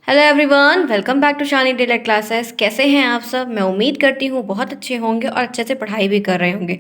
Hello everyone, welcome back to Shani daily classes. कैसे हैं आप सब? मैं उम्मीद करती हूँ बहुत अच्छे होंगे और अच्छे से पढ़ाई भी कर रहे होंगे।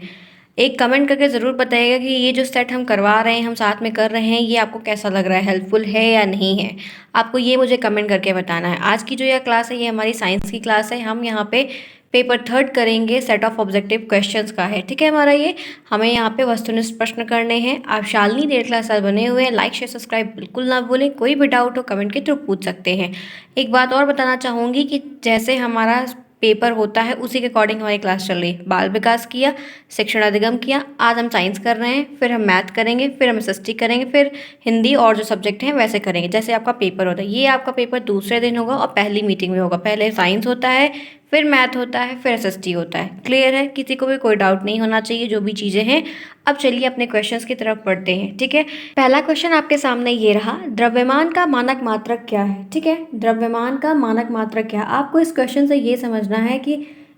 एक कमेंट करके ज़रूर बताइएगा कि ये जो सेट हम करवा रहे हैं, हम साथ में कर रहे हैं, ये आपको कैसा लग रहा है, हेल्पफुल है या नहीं है। आपको ये मुझे कमेंट करके बताना है। आज की जो यह क्लास है, ये हमारी साइंस की क्लास है। हम यहाँ पे पेपर थर्ड करेंगे, सेट ऑफ ऑब्जेक्टिव क्वेश्चंस का है। ठीक है, हमारा ये हमें यहाँ पे वस्तुनिष्ठ प्रश्न करने हैं। आप शालिनी डेली क्लासेस बने हुए हैं, लाइक शेयर सब्सक्राइब बिल्कुल ना भूलें। कोई भी डाउट हो कमेंट के थ्रू पूछ सकते हैं। एक बात और बताना चाहूँगी कि जैसे हमारा पेपर होता है उसी के अकॉर्डिंग हमारी क्लास चल रही है। बाल विकास किया, शिक्षण अधिगम किया, आज हम साइंस कर रहे हैं, फिर हम मैथ करेंगे, फिर हम एसएसटी करेंगे, फिर हिंदी और जो सब्जेक्ट हैं वैसे करेंगे। जैसे आपका पेपर होता है, ये आपका पेपर दूसरे दिन होगा और पहली मीटिंग में होगा। पहले साइंस होता है, फिर मैथ होता है, फिर एसएसटी होता है। क्लियर है? किसी को भी कोई डाउट नहीं होना चाहिए जो भी चीज़ें हैं। अब चलिए अपने क्वेश्चंस की तरफ बढ़ते हैं। ठीक है, पहला क्वेश्चन आपके सामने ये रहा, द्रव्यमान का मानक मात्रक क्या है। ठीक है, द्रव्यमान का मानक मात्रक क्या है। आपको इस क्वेश्चन से ये समझना है कि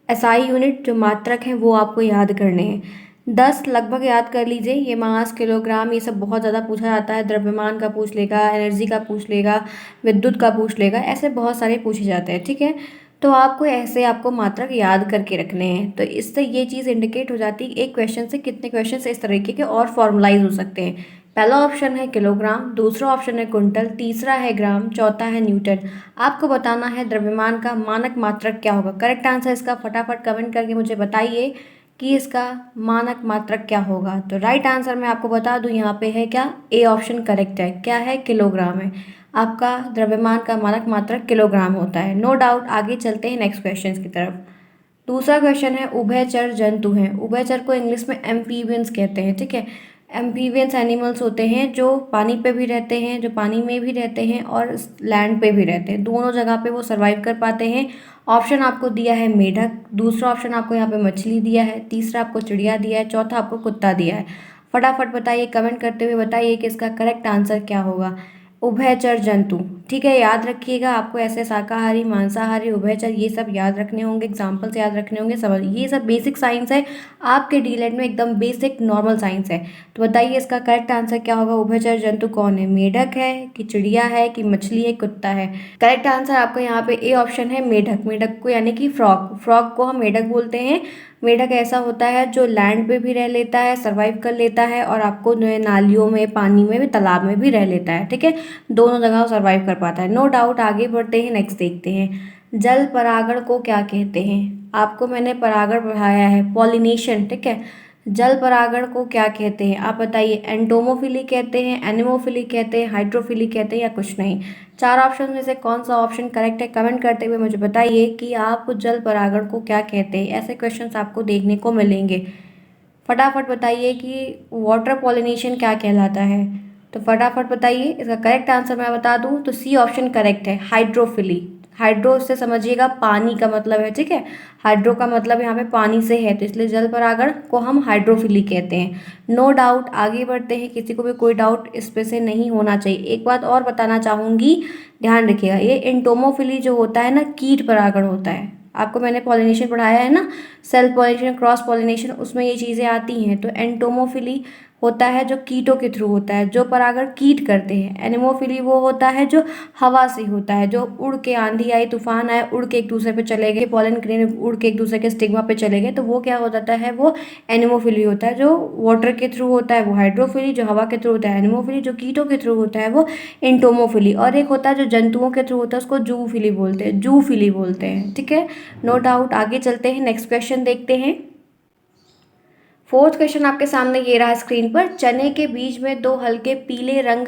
एसआई यूनिट जो मात्रक हैं वो आपको याद करने हैं। 10 लगभग याद कर लीजिए। ये मास, किलोग्राम, ये सब बहुत ज़्यादा पूछा जाता है। द्रव्यमान का पूछ लेगा, एनर्जी का पूछ लेगा, विद्युत का पूछ लेगा, ऐसे बहुत सारे पूछे जाते हैं। ठीक है, तो आपको ऐसे आपको मात्रक याद करके रखने हैं। तो इससे ये चीज़ इंडिकेट हो जाती है एक क्वेश्चन से कितने क्वेश्चन इस तरीके के और फॉर्मुलाइज हो सकते हैं। पहला ऑप्शन है किलोग्राम, दूसरा ऑप्शन है कुंटल, तीसरा है ग्राम, चौथा है न्यूटन। आपको बताना है द्रव्यमान का मानक मात्रक क्या होगा। करेक्ट आंसर इसका फटाफट कमेंट करके मुझे बताइए कि इसका मानक मात्रक क्या होगा। तो राइट आंसर मैं आपको बता दूं, यहाँ पे है क्या, ए ऑप्शन करेक्ट है। क्या है? किलोग्राम है। आपका द्रव्यमान का मानक मात्रक किलोग्राम होता है। No doubt. आगे चलते हैं नेक्स्ट क्वेश्चन की तरफ। दूसरा क्वेश्चन है, उभयचर जंतु हैं। उभयचर को इंग्लिश में एम्फीबियंस कहते हैं। ठीक है, एम्फीबियंस एनिमल्स होते हैं जो पानी पे भी रहते हैं, जो पानी में भी रहते हैं और लैंड पे भी रहते हैं। दोनों जगह पे वो सर्वाइव कर पाते हैं। ऑप्शन आपको दिया है मेढक, दूसरा ऑप्शन आपको यहाँ पे मछली दिया है, तीसरा आपको चिड़िया दिया है, चौथा आपको कुत्ता दिया है। फटाफट बताइए, कमेंट करते हुए बताइए कि इसका करेक्ट आंसर क्या होगा। उभयचर जंतु। ठीक है, याद रखिएगा। आपको ऐसे शाकाहारी, मांसाहारी, उभयचर ये सब याद रखने होंगे, एग्जाम्पल्स याद रखने होंगे। समझ, ये सब बेसिक साइंस है आपके डीलेट में, एकदम बेसिक नॉर्मल साइंस है। तो बताइए इसका करेक्ट आंसर क्या होगा। उभयचर जंतु कौन है? मेढक है कि चिड़िया है कि मछली है, कुत्ता है? करेक्ट आंसर आपका यहाँ पे ए ऑप्शन है, मेढक। मेढक को यानी कि फ्रॉग, फ्रॉग को हम मेढक बोलते हैं। मेढक ऐसा होता है जो लैंड पे भी रह लेता है, सर्वाइव कर लेता है, और आपको जो है नालियों में, पानी में भी, तालाब में भी रह लेता है। ठीक है, दोनों जगह सर्वाइव कर पाता है। No doubt. आगे बढ़ते हैं, नेक्स्ट देखते हैं। जल परागण को क्या कहते हैं। आपको मैंने परागण पढ़ाया है, पॉलिनेशन। ठीक है, जल परागण को क्या कहते हैं आप बताइए। एंटोमोफिली कहते हैं, एनिमोफिली कहते हैं, हाइड्रोफिली कहते हैं, या कुछ नहीं। चार ऑप्शन में से कौन सा ऑप्शन करेक्ट है? कमेंट करते हुए मुझे बताइए कि आप जल परागण को क्या कहते हैं। ऐसे क्वेश्चंस आपको देखने को मिलेंगे। फटाफट बताइए कि वाटर पॉलिनेशन क्या कहलाता है। तो फटाफट बताइए इसका करेक्ट आंसर मैं बता दूं तो सी ऑप्शन करेक्ट है, हाइड्रोफिली। हाइड्रो से समझिएगा पानी का मतलब है। ठीक है, हाइड्रो का मतलब यहाँ पे पानी से है, तो इसलिए जल परागण को हम हाइड्रोफिली कहते हैं। No doubt. आगे बढ़ते हैं, किसी को भी कोई डाउट इस पे से नहीं होना चाहिए। एक बात और बताना चाहूँगी, ध्यान रखिएगा। ये एंटोमोफिली जो होता है ना, कीट परागण होता है। आपको मैंने पॉलिनेशन पढ़ाया है ना, सेल्फ पॉलिनेशन, क्रॉस पॉलिनेशन, उसमें ये चीज़ें आती हैं। तो एंटोमोफिली होता है जो कीटों के थ्रू होता है, जो परागण कीट करते हैं। एनिमोफिली वो होता है जो हवा से होता है, जो उड़ के, आंधी आई, तूफान आए, उड़ के एक दूसरे पे चले गए, पॉलन ग्रेन उड़ के एक दूसरे के स्टिग्मा पे चले गए, तो वो क्या हो जाता है, वो एनिमोफिली होता है। जो वाटर के थ्रू होता है वो हाइड्रोफिली, जो हवा के थ्रू होता है एनिमोफिली, जो कीटों के थ्रू होता है वो एंटोमोफिली, और एक होता है जो जंतुओं के थ्रू होता है उसको जूफिली बोलते हैं, जूफिली बोलते हैं। ठीक है, नो डाउट। आगे चलते हैं, नेक्स्ट क्वेश्चन देखते हैं। फोर्थ क्वेश्चन आपके सामने ये रहा स्क्रीन पर, चने के बीज में दो हल्के पीले रंग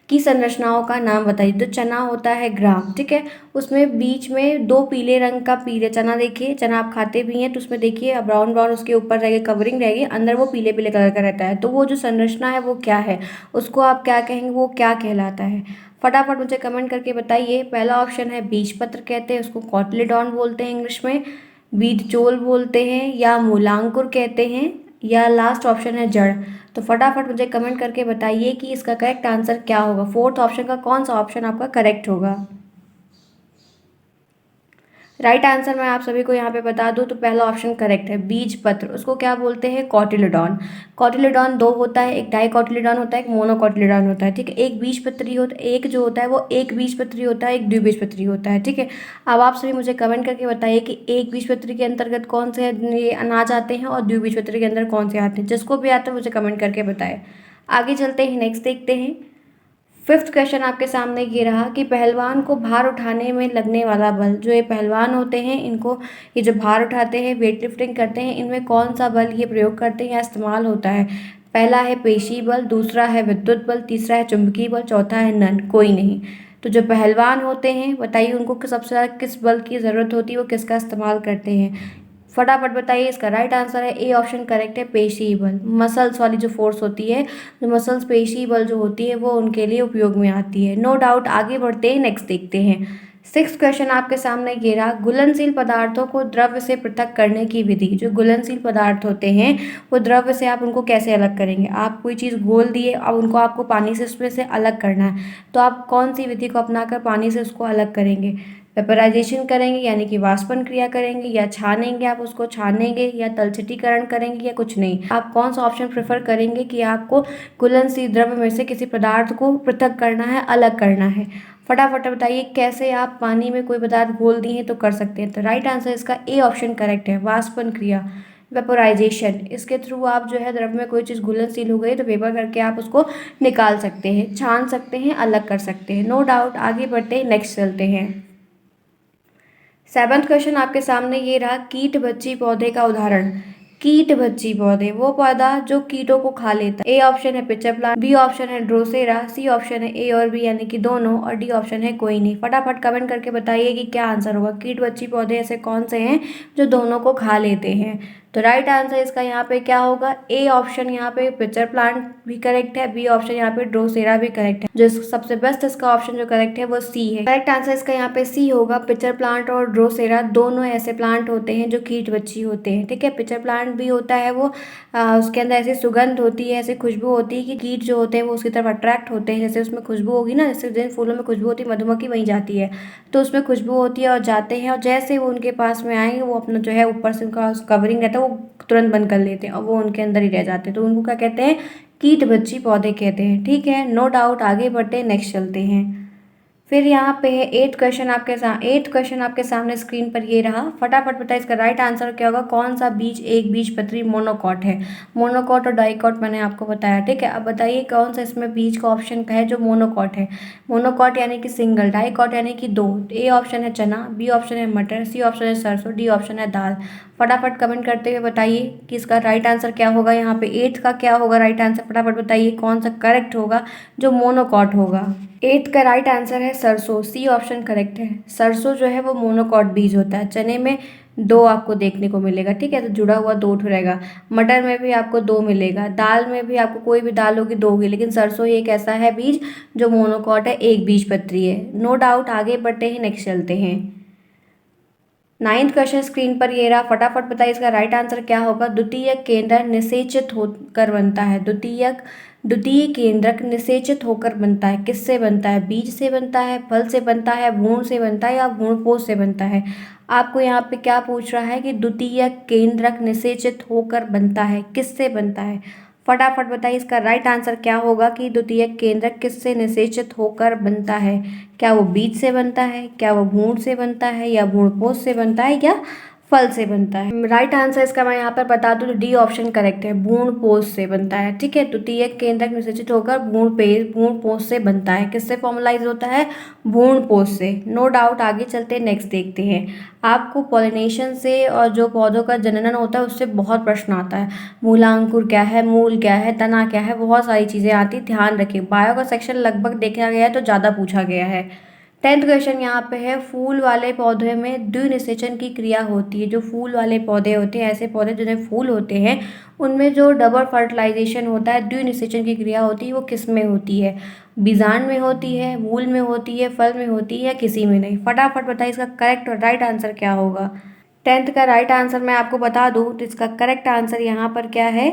की संरचनाओं का नाम बताइए। तो चना होता है ग्राम। ठीक है, उसमें बीच में दो पीले रंग का, पीले चना देखिए, चना आप खाते भी हैं तो उसमें देखिए ब्राउन ब्राउन उसके ऊपर रहेगी, कवरिंग रहेगी, अंदर वो पीले पीले कलर का रहता है। तो वो जो संरचना है वो क्या है, उसको आप क्या कहेंगे, वो क्या कहलाता है? फटाफट मुझे कमेंट करके बताइए। पहला ऑप्शन है बीज पत्र कहते हैं, उसको कॉटलीडॉन बोलते हैं इंग्लिश में, बीज चोल बोलते हैं, या मूलांकुर कहते हैं, या लास्ट ऑप्शन है जड़। तो फटाफट मुझे कमेंट करके बताइए कि इसका करेक्ट आंसर क्या होगा। फोर्थ ऑप्शन का कौन सा ऑप्शन आपका करेक्ट होगा। राइट आंसर मैं आप सभी को यहाँ पे बता दूँ तो पहला ऑप्शन करेक्ट है, बीज पत्र। उसको क्या बोलते हैं? कॉटिलेडॉन। कॉटिलेडॉन दो होता है, एक डाइकॉटिलेडॉन होता है, एक मोनोकॉटिलेडॉन होता है, ठीक है। एक बीजपत्री होता है, एक जो होता है वो एक बीजपत्री होता है, एक द्विबीजपत्री होता है, ठीक है। अब आप सभी मुझे कमेंट करके बताइए कि एक बीजपत्री के अंतर्गत कौन से ये अनाज आते हैं और द्विबीजपत्री के अंदर कौन से आते हैं। जिसको भी आता है मुझे कमेंट करके बताए। आगे चलते हैं, नेक्स्ट देखते हैं। फिफ्थ क्वेश्चन आपके सामने ये रहा कि पहलवान को भार उठाने में लगने वाला बल, जो ये पहलवान होते हैं इनको, ये जो भार उठाते हैं, वेट लिफ्टिंग करते हैं, इनमें कौन सा बल ये प्रयोग करते हैं या इस्तेमाल होता है? पहला है पेशी बल, दूसरा है विद्युत बल, तीसरा है चुंबकीय बल, चौथा है नन, कोई नहीं। तो जो पहलवान होते हैं बताइए उनको सबसे ज़्यादा किस बल की ज़रूरत होती है, वो किसका इस्तेमाल करते हैं? फटाफट बताइए। इसका राइट आंसर है ए ऑप्शन करेक्ट है, पेशी बल। मसल्स वाली जो फोर्स होती है, जो मसल्स पेशी बल जो होती है वो उनके लिए उपयोग में आती है। No doubt. आगे बढ़ते हैं, नेक्स्ट देखते हैं। सिक्स क्वेश्चन आपके सामने ये रहा, घुलनशील पदार्थों को द्रव्य से पृथक करने की विधि। जो घुलनशील पदार्थ होते हैं वो द्रव्य से आप उनको कैसे अलग करेंगे? आप कोई चीज़ घोल दिए, अब उनको आपको पानी से उसमें से अलग करना है, तो आप कौन सी विधि को अपनाकर पानी से उसको अलग करेंगे? वेपराइजेशन करेंगे यानी कि वाष्पन क्रिया करेंगे, या छानेंगे, आप उसको छानेंगे, या तलछटीकरण करेंगे, या कुछ नहीं? आप कौन सा ऑप्शन प्रेफर करेंगे कि आपको घुलनशील द्रव्य में से किसी पदार्थ को पृथक करना है, अलग करना है? फटाफट बताइए कैसे आप पानी में कोई पदार्थ घोल दिए तो कर सकते हैं। तो राइट आंसर इसका ए ऑप्शन करेक्ट है, वाष्पन क्रिया, वेपोराइजेशन। इसके थ्रू आप जो है द्रव्य में कोई चीज़ घुलनशील हो गई तो वेपर करके आप उसको निकाल सकते हैं, छान सकते हैं, अलग कर सकते हैं। No doubt. आगे बढ़ते हैं, नेक्स्ट चलते हैं। सेवंथ क्वेश्चन आपके सामने ये रहा, कीट भक्षी पौधे का उदाहरण। कीट भक्षी पौधे, वो पौधा जो कीटों को खा लेता है। ए ऑप्शन है पिचर प्लांट, बी ऑप्शन है ड्रोसेरा, सी ऑप्शन है ए और बी यानी कि दोनों, और डी ऑप्शन है कोई नहीं। फटाफट कमेंट करके बताइए कि क्या आंसर होगा। कीट भक्षी पौधे ऐसे कौन से हैं जो दोनों को खा लेते हैं? तो राइट आंसर इसका यहाँ पे क्या होगा? ए ऑप्शन यहाँ पे पिचर प्लांट भी करेक्ट है, बी ऑप्शन यहाँ पे ड्रोसेरा भी करेक्ट है। जो सबसे बेस्ट इसका ऑप्शन जो करेक्ट है वो सी है। करेक्ट आंसर इसका यहाँ पे सी होगा। पिचर प्लांट और ड्रोसेरा दोनों ऐसे प्लांट होते हैं जो कीट भक्षी होते हैं, ठीक है। पिचर प्लांट भी होता है वो उसके अंदर ऐसी सुगंध होती है, ऐसी खुशबू होती है कि कीट जो होते हैं वो उसकी तरफ अट्रैक्ट होते हैं। जैसे उसमें खुशबू होगी ना, जैसे जिन फूलों में खुशबू होती है मधुमक्खी वहीं जाती है, तो उसमें खुशबू होती है और जाते हैं, और जैसे वो उनके पास में आएंगे वो अपना जो है ऊपर से उनका कवरिंग रहता है वो तुरंत बंद कर लेते हैं और वो उनके अंदर ही रह जाते हैं। तो उनको क्या कहते हैं? कीट भक्षी पौधे कहते हैं, ठीक है। No doubt. आगे बढ़ते हैं, नेक्स्ट चलते हैं। फिर यहाँ पे है एट्थ क्वेश्चन आपके सामने स्क्रीन पर ये रहा। फटाफट बताइए इसका राइट आंसर क्या होगा। कौन सा बीज एक बीजपत्री मोनोकॉट है? मोनोकॉट और डाइकॉट मैंने आपको बताया, ठीक है। अब बताइए कौन सा इसमें बीज का ऑप्शन का है जो मोनोकॉट है। मोनोकॉट यानी कि सिंगल, डाइकॉट यानी कि दो। ए ऑप्शन है चना, बी ऑप्शन है मटर, सी ऑप्शन है सरसों, डी ऑप्शन है दाल। फटाफट कमेंट करते हुए बताइए कि इसका राइट आंसर क्या होगा। यहाँ पे एट्थ का क्या होगा राइट आंसर? फटाफट बताइए कौन सा करेक्ट होगा जो मोनोकॉट होगा। एट्थ का राइट आंसर है सरसों, सी ऑप्शन करेक्ट है। सरसों जो है वो मोनोकॉट बीज होता है। चने में दो आपको देखने को मिलेगा, ठीक है, तो जुड़ा हुआ दो ठो रहेगा। मटर में भी आपको दो मिलेगा, दाल में भी आपको कोई भी दाल होगी दो होगी, लेकिन सरसों ही एक ऐसा है बीज जो मोनोकॉट है, एक बीजपत्री है। No doubt. आगे बढ़ते हैं, नेक्स्ट चलते हैं। नाइन्थ क्वेश्चन स्क्रीन पर ये रहा। फटाफट बताइए इसका राइट आंसर क्या होगा। द्वितीयक केंद्रक निषेचित होकर बनता है। द्वितीय केंद्रक निषेचित होकर बनता है। किससे बनता है? बीज से बनता है, फल से बनता है, भ्रूण से बनता है, या भ्रूणपोष से बनता है? आपको यहाँ पे क्या पूछ रहा है कि द्वितीयक केंद्रक निषेचित होकर बनता है, किससे बनता है? फटाफट बताइए इसका राइट आंसर क्या होगा कि द्वितीयक केंद्रक किससे निषेचित होकर बनता है? क्या वो बीज से बनता है, क्या वो भ्रूण से बनता है, या भ्रूणपोष से बनता है, या फल से बनता है? राइट आंसर इसका मैं यहाँ पर बता दूँ तो डी ऑप्शन करेक्ट है, भ्रूणपोष से बनता है, ठीक है। द्वितीयक केंद्रक निषेचित होकर भ्रूणपोष से बनता है। किससे फॉर्मलाइज होता है? भ्रूणपोष से। No doubt. आगे चलते हैं, नेक्स्ट देखते हैं। आपको पॉलिनेशन से और जो पौधों का जननन होता है उससे बहुत प्रश्न आता है। मूलांकुर क्या है, मूल क्या है, तना क्या है, बहुत सारी चीज़ें आती, ध्यान रखिए। बायो का सेक्शन लगभग देखा गया है तो ज़्यादा पूछा गया है। 10th क्वेश्चन यहाँ पे है, फूल वाले पौधे में द्विनिषेचन की क्रिया होती है। जो फूल वाले पौधे होते हैं, ऐसे पौधे जिन्हें फूल होते हैं, उनमें जो डबल फर्टिलाइजेशन होता है, द्विनिषेचन की क्रिया होती है, वो किस में होती है? बीजांड में होती है, मूल में होती है, फल में होती है, या किसी में नहीं? फटाफट बताइए इसका करेक्ट और राइट आंसर क्या होगा। 10th का राइट आंसर मैं आपको बता दूँ तो इसका करेक्ट आंसर यहाँ पर क्या है?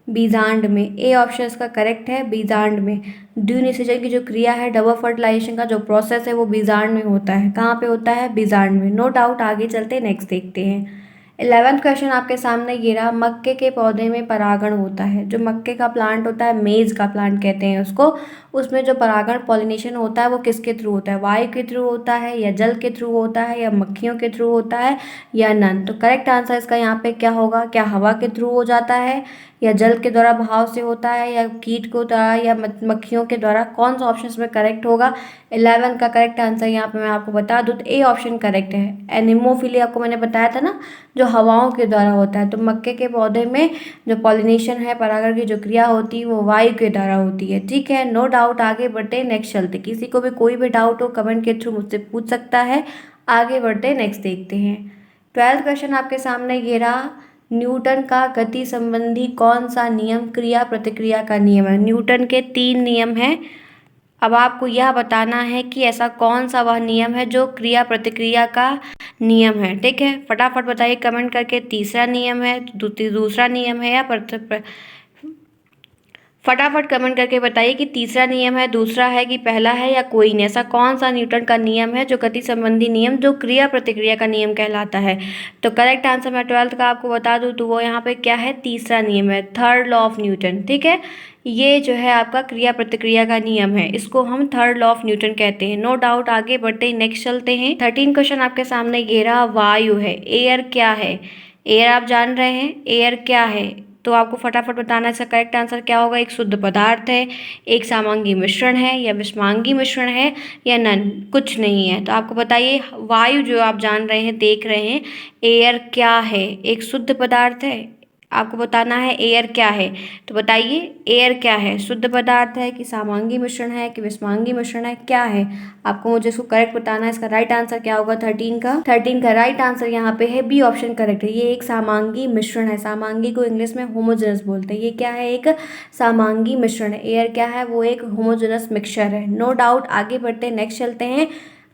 बीजांड में। ए ऑप्शन इसका करेक्ट है, बीजांड में। द्विनिषेचन की जो क्रिया है, डबल फर्टिलाइजेशन का जो प्रोसेस है, वो बीजांड में होता है। कहाँ पे होता है? बीजांड में। नो डाउट, आगे चलते हैं, नेक्स्ट देखते हैं। 11th क्वेश्चन आपके सामने ये रहा, मक्के के पौधे में परागण होता है। जो मक्के का प्लांट होता है, मेज का प्लांट कहते हैं उसको, उसमें जो परागण पॉलिनेशन होता है वो किसके थ्रू होता है? वायु के थ्रू होता है, या जल के थ्रू होता है, या मक्खियों के थ्रू होता है, या नन? तो करेक्ट आंसर इसका यहाँ पे क्या होगा? क्या हवा के थ्रू हो जाता है, या जल के द्वारा बहाव से होता है, या कीट को द्वारा, या मक्खियों के द्वारा? कौन सा ऑप्शन इसमें करेक्ट होगा? 11 का करेक्ट आंसर यहाँ पे मैं आपको बता दूँ तो ए ऑप्शन करेक्ट है। एनिमोफिली आपको मैंने बताया था ना, जो हवाओं के द्वारा होता है। तो मक्के के पौधे में जो पॉलिनेशन है, परागण की जो क्रिया होती है, वो वायु के द्वारा होती है। ठीक है, नो डाउट, आगे बढ़ते नेक्स्ट चलते। किसी को भी कोई भी डाउट हो कमेंट के थ्रू मुझसे पूछ सकता है। आगे बढ़ते नेक्स्ट देखते हैं। 12th क्वेश्चन आपके सामने ये रहा, न्यूटन का गति संबंधी कौन सा नियम क्रिया प्रतिक्रिया का नियम है? न्यूटन के 3 नियम हैं। अब आपको यह बताना है कि ऐसा कौन सा वह नियम है जो क्रिया प्रतिक्रिया का नियम है। ठीक है, फटाफट बताइए कमेंट करके। तीसरा नियम है, दूसरा नियम है, या फटाफट कमेंट करके बताइए कि तीसरा नियम है, दूसरा है, कि पहला है, या कोई नहीं। ऐसा कौन सा न्यूटन का नियम है जो गति संबंधी नियम जो क्रिया प्रतिक्रिया का नियम कहलाता है? तो करेक्ट आंसर मैं 12th का आपको बता दूं तो वो यहाँ पे क्या है? तीसरा नियम है, थर्ड लॉ ऑफ न्यूटन। ठीक है, ये जो है आपका क्रिया प्रतिक्रिया का नियम है, इसको हम थर्ड लॉ ऑफ न्यूटन कहते हैं। नो डाउट, आगे बढ़ते ही नेक्स्ट चलते हैं। 13 क्वेश्चन आपके सामने ये रहा, वायु है। एयर क्या है? एयर आप जान रहे हैं, एयर क्या है? तो आपको फटाफट बताना है इसका करेक्ट आंसर क्या होगा। एक शुद्ध पदार्थ है, एक समांगी मिश्रण है, या विषमांगी मिश्रण है, या नन? कुछ नहीं है। तो आपको बताइए, वायु जो आप जान रहे हैं, देख रहे हैं, एयर क्या है? एक शुद्ध पदार्थ है। आपको बताना है एयर क्या है। तो बताइए एयर क्या है? शुद्ध पदार्थ है, कि समांगी मिश्रण है, कि विषमांगी मिश्रण है, क्या है? आपको मुझे इसको करेक्ट बताना है। इसका राइट आंसर क्या होगा? 13 का राइट आंसर यहाँ पे है बी ऑप्शन करेक्ट है। ये एक समांगी मिश्रण है। समांगी को इंग्लिश में होमोजेनस बोलते हैं। ये क्या है? एक समांगी मिश्रण है। एयर क्या है? वो एक होमोजेनस मिक्सचर है। नो डाउट, आगे बढ़ते हैं, नेक्स्ट चलते हैं।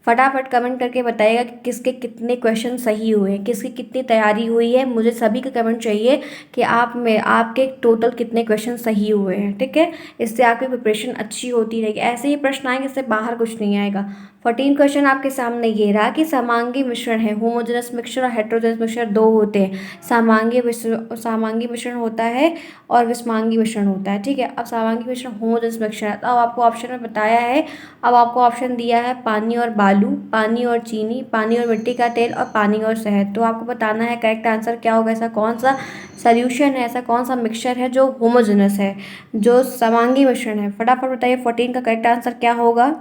फटाफट कमेंट करके बताइएगा कि किसके कितने क्वेश्चन सही हुए हैं, किसकी कितनी तैयारी हुई है। मुझे सभी का कमेंट चाहिए कि आपके टोटल कितने क्वेश्चन सही हुए हैं। ठीक है, इससे आपकी प्रिपरेशन अच्छी होती रहेगी। ऐसे ही प्रश्न आएंगे, इससे बाहर कुछ नहीं आएगा। 14 क्वेश्चन आपके सामने ये रहा कि समांगी मिश्रण है। होमोजेनस मिक्सचर और हेट्रोजेनस मिक्सचर दो होते हैं। समांगी मिश्रण होता है और विषमांगी मिश्रण होता है। ठीक है, अब समांगी मिश्रण होमोजेनस मिक्सचर है। तो अब आपको ऑप्शन में बताया है, अब आपको ऑप्शन दिया है पानी और बालू, पानी और चीनी, पानी और मिट्टी का तेल, और पानी और शहद। तो आपको बताना है करेक्ट आंसर क्या होगा। ऐसा कौन सा सॉल्यूशन है, ऐसा कौन सा मिक्सचर है जो होमोजेनस है, जो समांगी मिश्रण है? फटाफट बताइए 14 का करेक्ट आंसर क्या होगा।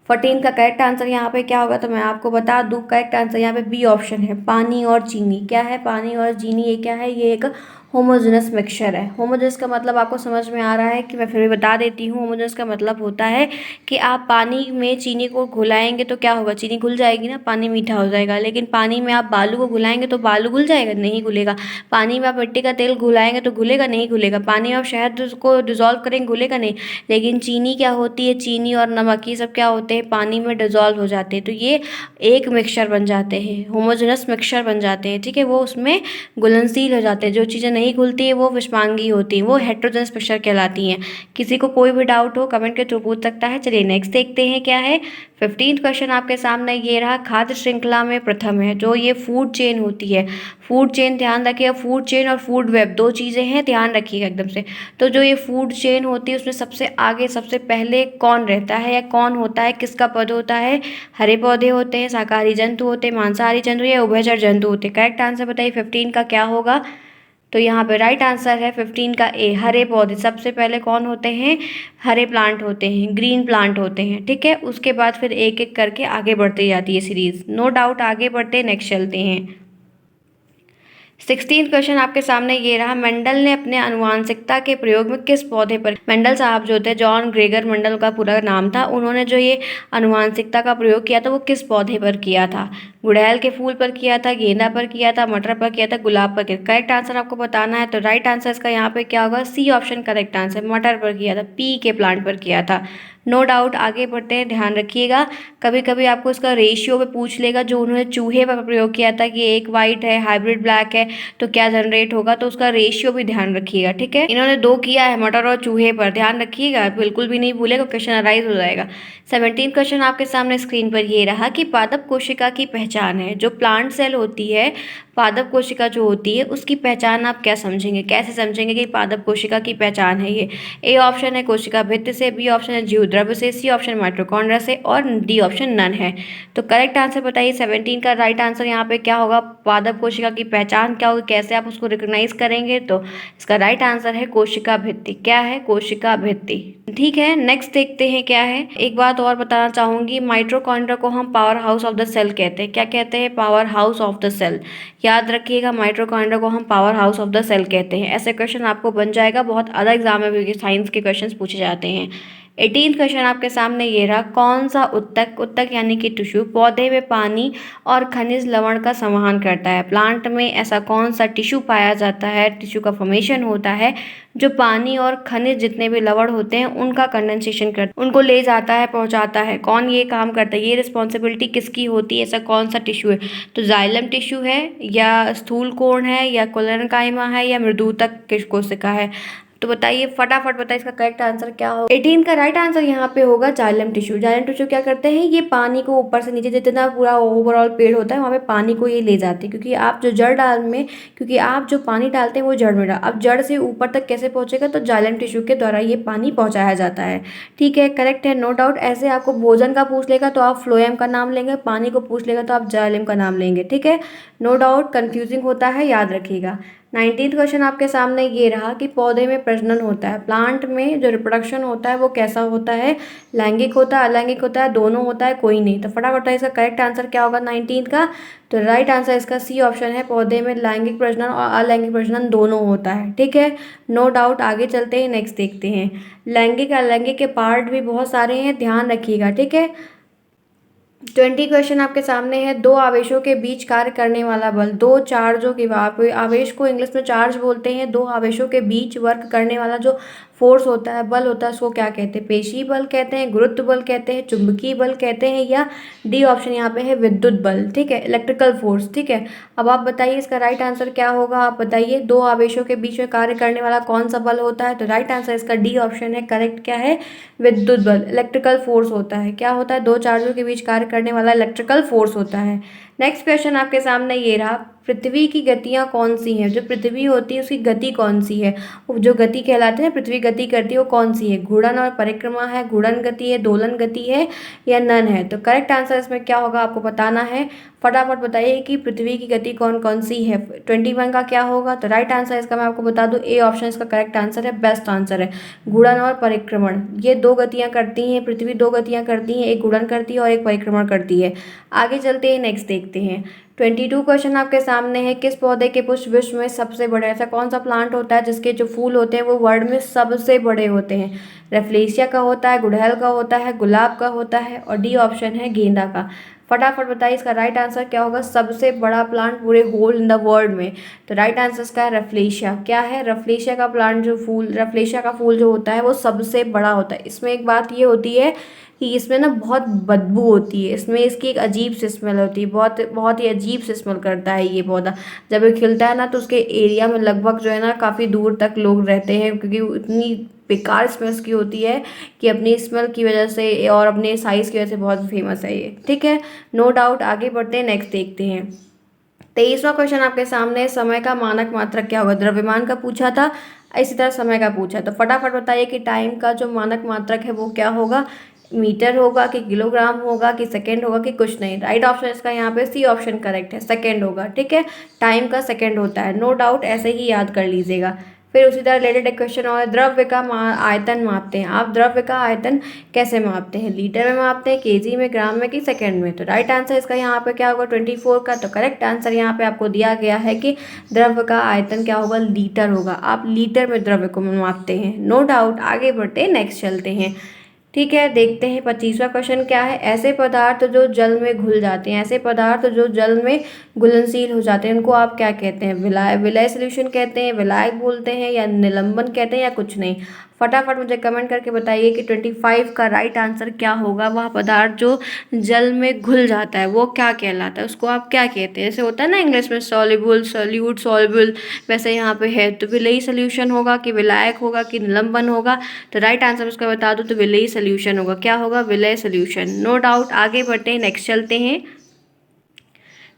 14 का करेक्ट आंसर यहाँ पे क्या होगा? तो मैं आपको बता दूँ, करेक्ट आंसर यहाँ पे बी ऑप्शन है, पानी और चीनी। क्या है? पानी और चीनी। ये क्या है? ये एक होमोजेनस मिक्सचर है। होमोजेनस का मतलब आपको समझ में आ रहा है कि मैं फिर भी बता देती हूँ। होमोजेनस का मतलब होता है कि आप पानी में चीनी को घुलाएंगे तो क्या होगा? चीनी घुल जाएगी ना, पानी मीठा हो जाएगा। लेकिन पानी में आप बालू को घुलाएंगे तो बालू घुल जाएगा? नहीं घुलेगा। पानी में आप मिट्टी का तेल घुलाएंगे तो घुलेगा? नहीं घुलेगा। पानी में आप शहद को डिजोल्व करेंगे, घुलेगा? नहीं। लेकिन चीनी क्या होती है? चीनी और नमक ये सब क्या होते हैं? पानी में डिजोल्व हो जाते हैं। तो ये एक मिक्सचर बन जाते हैं, होमोजेनस मिक्सचर बन जाते हैं। ठीक है, वो उसमें घुलनशील हो जाते हैं। जो चीज़ें नहीं घुलती है वो विषमांगी होती हैं, वो हेट्रोजेनस मिक्सचर कहलाती हैं। किसी को कोई भी डाउट हो कमेंट के थ्रू पूछ सकता है। चलिए नेक्स्ट देखते हैं क्या है। 15th क्वेश्चन आपके सामने ये रहा, खाद्य श्रृंखला में प्रथम है। जो ये फूड चेन होती है, फूड चेन ध्यान रखिएगा, फूड चेन और फूड वेब दो चीज़ें हैं, ध्यान रखिएगा एकदम से। तो जो ये फूड चेन होती है उसमें सबसे आगे सबसे पहले कौन रहता है, या कौन होता है, किसका पद होता है? हरे पौधे होते हैं, शाकाहारी जंतु होते हैं, मांसाहारी जंतु, या उभयचर जंतु होते हैं? करेक्ट आंसर बताइए 15 का क्या होगा। तो यहाँ पे राइट आंसर है 15 का ए, हरे पौधे। सबसे पहले कौन होते हैं? हरे प्लांट होते हैं, ग्रीन प्लांट होते हैं। ठीक है, उसके बाद फिर एक एक करके आगे बढ़ती जाती है सीरीज। नो डाउट, आगे बढ़ते नेक्स्ट चलते हैं। 16th क्वेश्चन आपके सामने ये रहा, मेंडल ने अपने आनुवांशिकता के प्रयोग में किस पौधे पर, मेंडल साहब जो थे, जॉन ग्रेगर मेंडल का पूरा नाम था, उन्होंने जो ये आनुवांशिकता का प्रयोग किया था वो किस पौधे पर किया था? गुड़हल के फूल पर किया था, गेंदा पर किया था, मटर पर किया था, गुलाब पर किया? करेक्ट आंसर आपको बताना है। तो राइट आंसर इसका यहाँ पे क्या होगा? सी ऑप्शन करेक्ट आंसर, मटर पर किया था, पी के प्लांट पर किया था। नो डाउट आगे बढ़ते हैं, ध्यान रखिएगा। कभी कभी आपको इसका रेशियो भी पूछ लेगा, जो उन्होंने चूहे पर प्रयोग किया था कि एक वाइट है हाइब्रिड ब्लैक है तो क्या जनरेट होगा, तो उसका रेशियो भी ध्यान रखिएगा। ठीक है, इन्होंने 2 किया है, मटर और चूहे पर, ध्यान रखिएगा, बिल्कुल भी नहीं भूलेगा, क्वेश्चन अराइज हो जाएगा। 17 क्वेश्चन आपके सामने स्क्रीन पर ये रहा कि पादप कोशिका की पहचान है। जो प्लांट सेल होती है, पादप कोशिका जो होती है, उसकी पहचान आप क्या समझेंगे, कैसे समझेंगे कि पादप कोशिका की पहचान है ये? ए ऑप्शन है कोशिका भित्ति से, बी ऑप्शन है जीव द्रव्य से, सी ऑप्शन माइटोकॉन्ड्रिया से और डी ऑप्शन नन है। तो करेक्ट आंसर बताइए। 17 का राइट आंसर यहाँ पे क्या होगा? पादप कोशिका की पहचान क्या होगी, कैसे आप उसको रिकॉग्नाइज करेंगे? तो इसका राइट आंसर है कोशिका भित्ति। क्या है? कोशिका भित्ति। ठीक है, नेक्स्ट देखते हैं क्या है। एक बात और बताना चाहूंगी, माइटोकॉन्ड्रिया को हम power house of the cell कहते हैं। क्या कहते हैं? Power house of the cell. याद रखिएगा, माइटोकॉन्ड्रिया को हम power house of the cell कहते हैं। ऐसे क्वेश्चन आपको बन जाएगा, बहुत अलग एग्जाम में भी साइंस के क्वेश्चन पूछे जाते हैं। 18 क्वेश्चन आपके सामने ये रहा, कौन सा उत्तक, उत्तक यानी कि टिश्यू, पौधे में पानी और खनिज लवण का संवहन करता है? प्लांट में ऐसा कौन सा टिश्यू पाया जाता है, टिश्यू का फॉर्मेशन होता है, जो पानी और खनिज जितने भी लवण होते हैं उनका कंडेंसेशन करता है, उनको ले जाता है, पहुंचाता है? कौन ये काम करता है, ये रिस्पॉन्सिबिलिटी किसकी होती है? ऐसा कौन सा टिश्यू है? तो जाइलम टिश्यू है, या स्थूल कोण है, या कोलेनकाइमा है, या मृदुतक कोशिका है? तो बताइए, फटाफट बताइए इसका करेक्ट आंसर क्या होगा। 18 का राइट आंसर यहाँ पे होगा जाइलम टिश्यू। जाइलम टिश्यू क्या करते हैं? ये पानी को ऊपर से नीचे, जितना पूरा ओवरऑल पेड़ होता है वहाँ पे पानी को ये ले जाते हैं, क्योंकि आप जो जड़ डाल में, क्योंकि आप जो पानी डालते हैं वो जड़ में डाल, अब जड़ से ऊपर तक कैसे पहुंचेगा? तो जाइलम टिश्यू के द्वारा ये पानी पहुंचाया जाता है। ठीक है, करेक्ट है, नो डाउट। ऐसे आपको भोजन का पूछ लेगा तो आप फ्लोएम का नाम लेंगे, पानी को पूछ लेगा तो आप जाइलम का नाम लेंगे। ठीक है, नो डाउट, कंफ्यूजिंग होता है, याद रखिएगा। 19th क्वेश्चन आपके सामने ये रहा कि पौधे में प्रजनन होता है, प्लांट में जो रिप्रोडक्शन होता है वो कैसा होता है? लैंगिक होता है, अलैंगिक होता है, दोनों होता है, कोई नहीं? तो फटाफट बताइए इसका करेक्ट आंसर क्या होगा 19 का। तो राइट आंसर इसका सी ऑप्शन है, पौधे में लैंगिक प्रजनन और अलैंगिक प्रजनन दोनों होता है। ठीक है, नो डाउट, आगे चलते हैं, नेक्स्ट देखते हैं। लैंगिक अलैंगिक के पार्ट भी बहुत सारे हैं, ध्यान रखिएगा। ठीक है, 20 क्वेश्चन आपके सामने है, दो आवेशों के बीच कार्य करने वाला बल, दो चार्जों के आवेश को इंग्लिश में चार्ज बोलते हैं, दो आवेशों के बीच वर्क करने वाला जो फोर्स होता है, बल होता है, उसको क्या कहते हैं? पेशी बल कहते हैं, गुरुत्व बल कहते हैं, चुंबकीय बल कहते हैं, या डी ऑप्शन यहाँ पे है विद्युत बल। ठीक है, इलेक्ट्रिकल फोर्स। ठीक है, अब आप बताइए इसका राइट आंसर क्या होगा। आप बताइए, दो आवेशों के बीच में कार्य करने वाला कौन सा बल होता है? तो राइट आंसर इसका डी ऑप्शन है, करेक्ट क्या है? विद्युत बल, इलेक्ट्रिकल फोर्स होता है। क्या होता है? दो चार्जों के बीच कार्य करने वाला इलेक्ट्रिकल फोर्स होता है। नेक्स्ट क्वेश्चन आपके सामने ये रहा, पृथ्वी की गतियाँ कौन सी हैं? जो पृथ्वी होती है उसकी गति कौन सी है? वो जो गति कहलाते हैं, पृथ्वी गति करती है, वो कौन सी है? घूर्णन और परिक्रमा है, घूर्णन गति है, दोलन गति है, या नन है? तो करेक्ट आंसर इसमें क्या होगा आपको बताना है। फटाफट बताइए कि पृथ्वी की गति कौन कौन सी है। 21 का क्या होगा? तो राइट आंसर इसका मैं आपको बता दूं, ए ऑप्शन इसका करेक्ट आंसर है, बेस्ट आंसर है। घूर्णन और परिक्रमण, ये दो गतियां करती हैं, पृथ्वी दो गतियां करती हैं, एक घूर्णन करती है और एक परिक्रमण करती है। आगे चलते हैं, नेक्स्ट देखते हैं। 22 क्वेश्चन आपके सामने है, किस पौधे के पुष्प विश्व में सबसे बड़े? ऐसा कौन सा प्लांट होता है जिसके जो फूल होते हैं वो वर्ल्ड में सबसे बड़े होते हैं? रेफ्लेशिया का होता है, गुड़हल का होता है, गुलाब का होता है, और डी ऑप्शन है गेंदा का। फटाफट बताइए इसका राइट आंसर क्या होगा, सबसे बड़ा प्लांट पूरे होल इन द वर्ल्ड में। तो राइट आंसर इसका है रेफ्लेशिया। क्या है? रेफ्लेशिया का प्लांट जो फूल, रेफ्लेशिया का फूल जो होता है वो सबसे बड़ा होता है। इसमें एक बात ये होती है कि इसमें ना बहुत बदबू होती है, इसमें इसकी एक अजीब सी स्मेल होती है, बहुत बहुत ही अजीब से स्मेल करता है ये पौधा। जब ये खिलता है ना तो उसके एरिया में लगभग जो है ना काफ़ी दूर तक लोग रहते हैं, क्योंकि इतनी बेकार स्मेल इसकी होती है कि अपनी स्मेल की वजह से और अपने साइज़ की वजह से बहुत फेमस है ये। ठीक है, नो डाउट, आगे बढ़ते हैं, नेक्स्ट देखते हैं। 23वां क्वेश्चन आपके सामने, समय का मानक मात्रक क्या होगा? द्रव्यमान का पूछा था, इसी तरह समय का पूछा। तो फटाफट बताइए कि टाइम का जो मानक मात्रक है वो क्या होगा? मीटर होगा कि किलोग्राम होगा कि सेकंड होगा कि कुछ नहीं? राइट ऑप्शन इसका यहाँ पे सी ऑप्शन करेक्ट है, सेकंड होगा। ठीक है, टाइम का सेकंड होता है, नो डाउट, ऐसे ही याद कर लीजिएगा। फिर उसी तरह रिलेटेड एक क्वेश्चन और, द्रव्य का आयतन मापते हैं आप, द्रव्य का आयतन कैसे मापते हैं? लीटर में मापते हैं, केजी में, ग्राम में, कि सेकंड में? तो राइट आंसर इसका यहाँ पे क्या होगा 24 का। तो करेक्ट आंसर यहाँ पे आपको दिया गया है कि द्रव्य का आयतन क्या होगा? लीटर होगा। आप लीटर में द्रव्य को मापते हैं, नो डाउट। आगे बढ़ते हैं, नेक्स्ट चलते हैं। ठीक है, देखते हैं 25वां क्वेश्चन क्या है। ऐसे पदार्थ जो जल में घुल जाते हैं, ऐसे पदार्थ जो जल में घुलनशील हो जाते हैं, उनको आप क्या कहते हैं? विलय, विलय सॉल्यूशन कहते हैं, विलायक बोलते हैं, या निलंबन कहते हैं, या कुछ नहीं? फटाफट मुझे कमेंट करके बताइए कि 25 का राइट आंसर क्या होगा। वह पदार्थ जो जल में घुल जाता है वो क्या कहलाता है, उसको आप क्या कहते हैं? जैसे होता है ना इंग्लिश में सॉल्युबल, सॉल्यूट, सॉल्युबल, वैसे यहाँ पे है। तो विलेयी सोल्यूशन होगा कि विलायक होगा कि निलंबन होगा? तो राइट आंसर उसका बता दूँ तो विलेयी सोल्यूशन होगा। क्या होगा? विलेय सोल्यूशन। No doubt. आगे बढ़ते हैं, नेक्स्ट चलते हैं।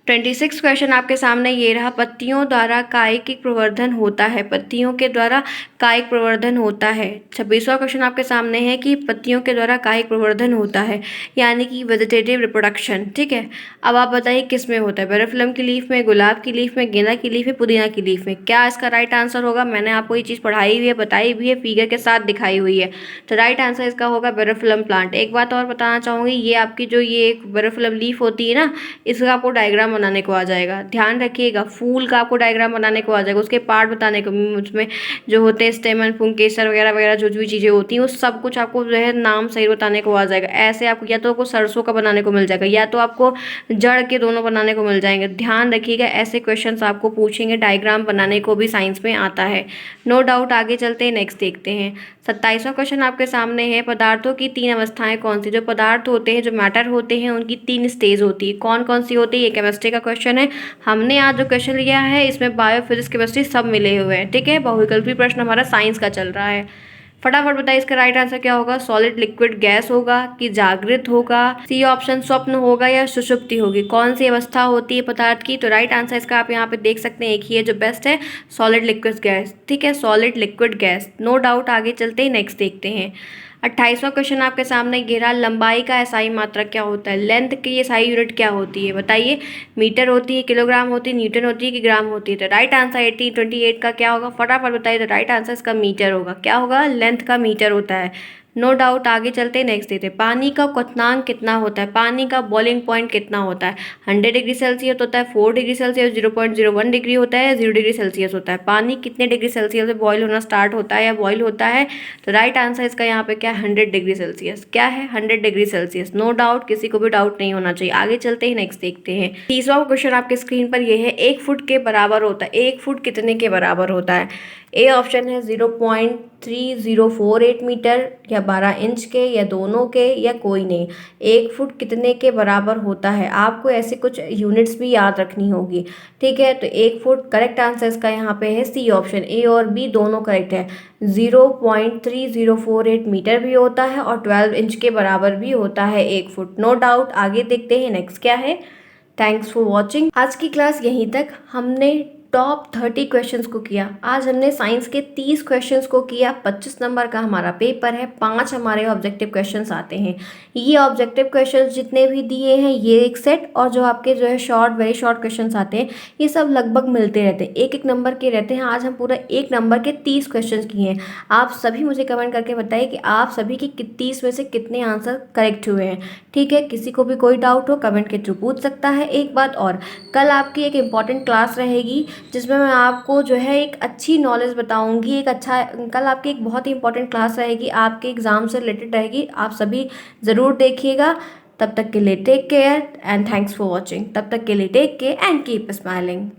26 क्वेश्चन आपके सामने ये रहा। पत्तियों द्वारा कायिक प्रवर्धन होता है। पत्तियों के द्वारा कायिक प्रवर्धन होता है। 26वां क्वेश्चन आपके सामने है कि पत्तियों के द्वारा कायिक प्रवर्धन होता है, यानी कि वेजिटेटिव रिप्रोडक्शन। ठीक है, अब आप बताइए किस में होता है? बेरोफिलम की लीफ में, गुलाब की लीफ में, गेंदा की लीफ में, पुदीना की लीफ में? क्या इसका राइट आंसर होगा? मैंने आपको ये चीज़ पढ़ाई हुई है, बताई भी है, फिगर के साथ दिखाई हुई है। तो राइट आंसर इसका होगा बेरोफिलम प्लांट। एक बात और बताना चाहूँगी, ये आपकी जो ये एक बेरोफिलम लीफ होती है ना, इसका आपको डायग्राम बनाने को आ जाएगा। ध्यान रखिएगा, फूल का आपको डायग्राम बनाने को आ जाएगा, उसके पार्ट बताने को, उसमें जो होते हैं स्टेमन, पुंकेसर वगैरह वगैरह जो भी चीज़ें होती हैं, वो सब कुछ आपको जो है नाम सही बताने को आ जाएगा। ऐसे आपको या तो आपको सरसों का बनाने को मिल जाएगा, या तो आपको जड़ के दोनों बनाने को मिल जाएंगे। ध्यान रखिएगा, ऐसे क्वेश्चंस आपको पूछेंगे। डायग्राम बनाने को भी साइंस में आता है, नो डाउट। आगे चलते हैं, नेक्स्ट देखते हैं। 27वां क्वेश्चन आपके सामने है। पदार्थों की 3 अवस्थाएं कौन सी? जो पदार्थ होते हैं, जो मैटर होते हैं, उनकी 3 स्टेज होती है। कौन कौन सी होती है? ये केमिस्ट्री का क्वेश्चन है। हमने आज जो क्वेश्चन लिया है इसमें बायो, फिजिक्स, केमिस्ट्री सब मिले हुए हैं। ठीक है, बहुविकल्पी प्रश्न हमारा साइंस का चल रहा है। फटाफट बताइए इसका राइट आंसर क्या होगा? सॉलिड, लिक्विड, गैस होगा कि जागृत होगा? सी ऑप्शन स्वप्न होगा या सुषुप्ति होगी? कौन सी अवस्था होती है पदार्थ की? तो राइट आंसर इसका आप यहाँ पे देख सकते हैं, एक ही है जो बेस्ट है, सॉलिड, लिक्विड, गैस। ठीक है, solid, liquid, gas, no doubt. आगे चलते हैं, नेक्स्ट देखते हैं। 28वां क्वेश्चन आपके सामने घेरा। लंबाई का एसआई मात्रक क्या होता है? लेंथ की एसआई यूनिट क्या होती है? बताइए। मीटर होती है, किलोग्राम होती है, न्यूटन होती है कि ग्राम होती है? तो राइट आंसर 1828 का क्या होगा? फटाफट बताइए। तो राइट आंसर इसका मीटर होगा। क्या होगा? लेंथ का मीटर होता है, नो डाउट। आगे चलते हैं, नेक्स्ट देते हैं। पानी का क्वथनांक कितना होता है? पानी का बॉइलिंग पॉइंट कितना होता है? 100 डिग्री सेल्सियस होता है, 4 डिग्री सेल्सियस, 0.01 डिग्री होता है, 0 डिग्री सेल्सियस होता है? पानी कितने डिग्री सेल्सियस से बॉयल होना स्टार्ट होता है या बॉयल होता है? तो राइट आंसर इसका यहाँ पे क्या है? 100 डिग्री सेल्सियस। क्या है? 100 डिग्री सेल्सियस, नो डाउट। किसी को भी डाउट नहीं होना चाहिए। आगे चलते हैं, नेक्स्ट देखते हैं। 30वां क्वेश्चन आपके स्क्रीन पर ये है। 1 फुट के बराबर होता है। 1 फुट कितने के बराबर होता है? ए ऑप्शन है 0.3048 मीटर, या 12 इंच के, या दोनों के, या कोई नहीं। 1 फुट कितने के बराबर होता है? आपको ऐसे कुछ यूनिट्स भी याद रखनी होगी। ठीक है, तो 1 फुट करेक्ट आंसर इसका यहाँ पे है सी ऑप्शन। ए और बी दोनों करेक्ट है। 0.3048 मीटर भी होता है और 12 इंच के बराबर भी होता है 1 फुट, नो डाउट। आगे देखते हैं, नेक्स्ट क्या है। Thanks for watching. आज की क्लास यहीं तक। हमने टॉप 30 क्वेश्चंस को किया। आज हमने साइंस के 30 क्वेश्चंस को किया। 25 नंबर का हमारा पेपर है। 5 हमारे ऑब्जेक्टिव क्वेश्चंस आते हैं। ये ऑब्जेक्टिव क्वेश्चंस जितने भी दिए हैं, ये एक सेट, और जो आपके जो है शॉर्ट, वेरी शॉर्ट क्वेश्चंस आते हैं, ये सब लगभग मिलते रहते हैं, एक एक नंबर के रहते हैं। आज हम पूरा 1 नंबर के 30 क्वेश्चन किए हैं। आप सभी मुझे कमेंट करके बताइए कि आप सभी के 30 में से कितने आंसर करेक्ट हुए हैं। ठीक है, किसी को भी कोई डाउट हो कमेंट के थ्रू पूछ सकता है। एक बात और, कल आपकी एक इम्पॉर्टेंट क्लास रहेगी जिसमें मैं आपको जो है एक अच्छी नॉलेज बताऊंगी। कल आपकी एक बहुत ही इंपॉर्टेंट क्लास रहेगी, आपके एग्ज़ाम से रिलेटेड रहेगी। आप सभी ज़रूर देखिएगा। तब तक के लिए take care and thanks for watching. तब तक के लिए take care and keep smiling.